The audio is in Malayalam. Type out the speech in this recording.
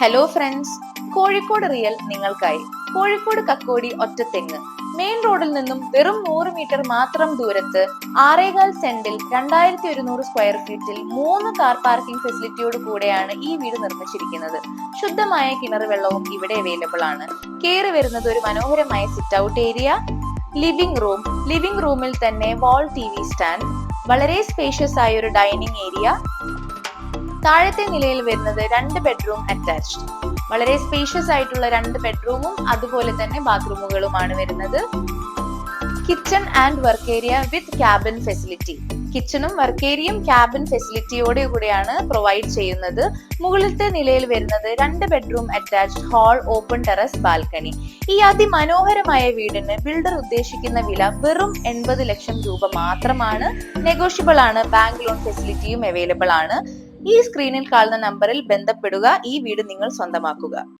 ഹലോ ഫ്രണ്ട്സ്, കോഴിക്കോട് റിയൽ നിങ്ങൾക്കായി. കോഴിക്കോട് കക്കോടി ഒറ്റത്തെങ്ങ് മെയിൻ റോഡിൽ നിന്നും വെറും 100 മീറ്റർ മാത്രം ദൂരത്ത് 6.25 സെന്റിൽ 2100 സ്ക്വയർ ഫീറ്റിൽ 3 കാർ പാർക്കിംഗ് ഫെസിലിറ്റിയോട് കൂടെയാണ് ഈ വീട് നിർമ്മിച്ചിരിക്കുന്നത്. ശുദ്ധമായ കിണർ വെള്ളവും ഇവിടെ അവൈലബിൾ ആണ്. കയറി വരുന്നത് ഒരു മനോഹരമായ സിറ്റ് ഔട്ട് ഏരിയ, ലിവിംഗ് റൂമിൽ തന്നെ വാൾ TV സ്റ്റാൻഡ്, വളരെ സ്പേഷ്യസ് ആയ ഒരു ഡൈനിങ് ഏരിയ. താഴത്തെ നിലയിൽ വരുന്നത് 2 ബെഡ്റൂം അറ്റാച്ച്ഡ്. വളരെ സ്പേഷ്യസ് ആയിട്ടുള്ള 2 ബെഡ്റൂമും അതുപോലെ തന്നെ ബാത്റൂമുകളുമാണ് വരുന്നത്. Kitchen and work area with cabin facility. കിച്ചണും വർക്ക് ഏരിയയും ക്യാബിൻ ഫെസിലിറ്റിയോടെ കൂടെയാണ് പ്രൊവൈഡ് ചെയ്യുന്നത്. മുകളിലത്തെ നിലയിൽ വരുന്നത് 2 bedroom attached hall, open terrace, balcony. ഈ അതിമനോഹരമായ വീടിന് ബിൽഡർ ഉദ്ദേശിക്കുന്ന വില വെറും 80 ലക്ഷം രൂപ മാത്രമാണ്. നെഗോഷ്യബിൾ ആണ്. ബാങ്ക് ലോൺ ഫെസിലിറ്റിയും അവൈലബിൾ ആണ്. ഈ സ്ക്രീനിൽ കാണുന്ന നമ്പറിൽ ബന്ധപ്പെടുക. ഈ വീട് നിങ്ങൾ സ്വന്തമാക്കുക.